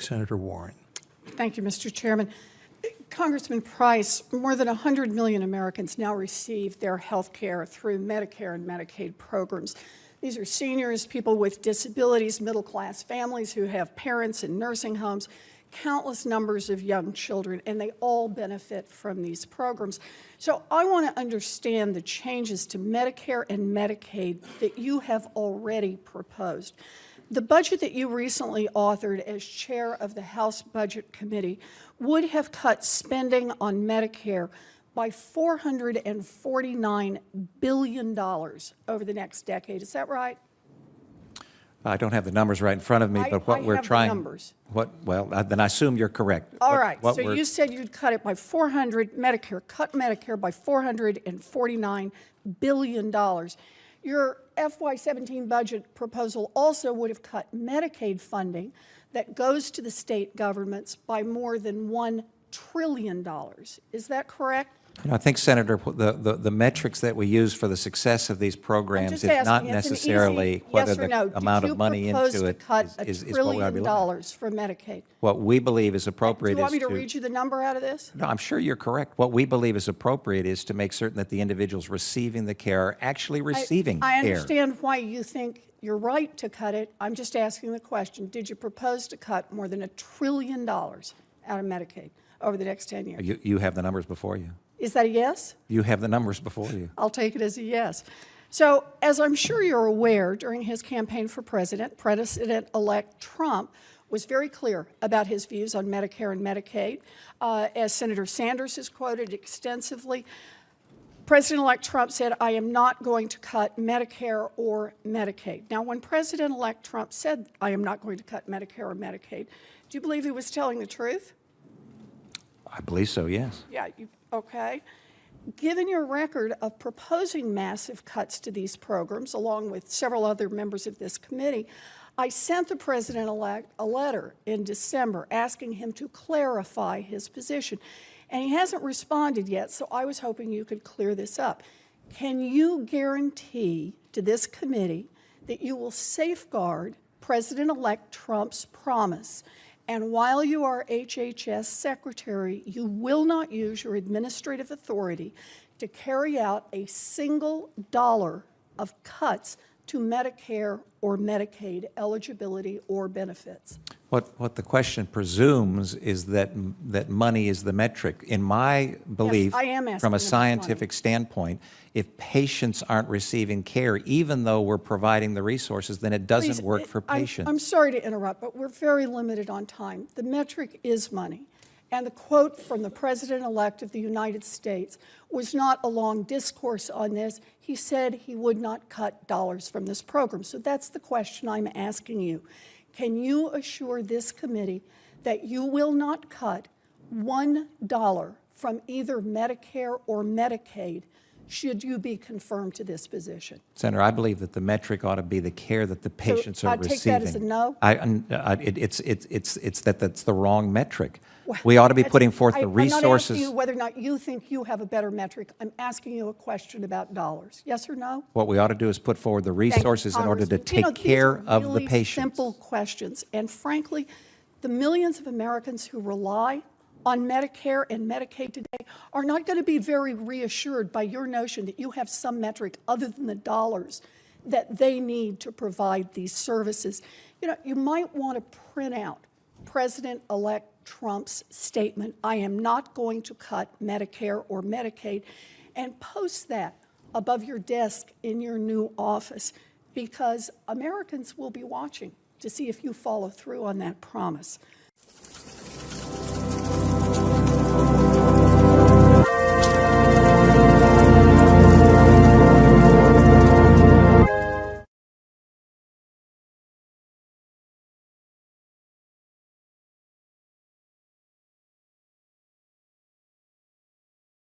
Senator Warren. Thank you, Mr. Chairman. Congressman Price, more than 100 million Americans now receive their health care through Medicare and Medicaid programs. These are seniors, people with disabilities, middle-class families who have parents in nursing homes, countless numbers of young children, and they all benefit from these programs. So I want to understand the changes to Medicare and Medicaid that you have already proposed. The budget that you recently authored as chair of the House Budget Committee would have cut spending on Medicare by $449 billion over the next decade. Is that right? I don't have the numbers right in front of me, but what we're trying. The numbers. Well, then I assume you're correct. All right. So you said you'd cut it by cut Medicare by $449 billion. Your FY17 budget proposal also would have cut Medicaid funding that goes to the state governments by more than $1 trillion. Is that correct? I think, Senator, the metrics that we use for the success of these programs is not necessarily whether the amount of money into it is what we ought to be looking at. For Medicaid. What we believe is appropriate is do you want me to read you the number out of this? No, I'm sure you're correct. What we believe is appropriate is to make certain that the individuals receiving the care are actually receiving care. I understand why you think you're right to cut it. I'm just asking the question, did you propose to cut more than $1 trillion out of Medicaid over the next 10 years? You have the numbers before you. Is that a yes? You have the numbers before you. I'll take it as a yes. So, as I'm sure you're aware, during his campaign for president, President-elect Trump was very clear about his views on Medicare and Medicaid. As Senator Sanders has quoted extensively, President-elect Trump said, I am not going to cut Medicare or Medicaid. Now, when President-elect Trump said, I am not going to cut Medicare or Medicaid, do you believe he was telling the truth? I believe so, yes. Yeah, okay. Given your record of proposing massive cuts to these programs, along with several other members of this committee, I sent the President-elect a letter in December asking him to clarify his position. And he hasn't responded yet, so I was hoping you could clear this up. Can you guarantee to this committee that you will safeguard President-elect Trump's promise, and while you are HHS Secretary, you will not use your administrative authority to carry out a single dollar of cuts to Medicare or Medicaid eligibility or benefits? What the question presumes is that money is the metric. In my belief, yes, from a scientific standpoint, if patients aren't receiving care, even though we're providing the resources, then it doesn't work for patients. I'm sorry to interrupt, but we're very limited on time. The metric is money. And the quote from the President-elect of the United States was not a long discourse on this. He said he would not cut dollars from this program. So that's the question I'm asking you. Can you assure this committee that you will not cut $1 from either Medicare or Medicaid should you be confirmed to this position? Senator, I believe that the metric ought to be the care that the patients are receiving. Take that as a no? It's that's the wrong metric. Well, we ought to be putting forth the resources. I'm not asking you whether or not you think you have a better metric. I'm asking you a question about dollars. Yes or no? What we ought to do is put forward the resources in order to take care of the patients. These are really simple questions. And frankly, the millions of Americans who rely on Medicare and Medicaid today are not going to be very reassured by your notion that you have some metric other than the dollars that they need to provide these services. You know, you might want to print out President-elect Trump's statement, I am not going to cut Medicare or Medicaid, and post that above your desk in your new office, because Americans will be watching to see if you follow through on that promise.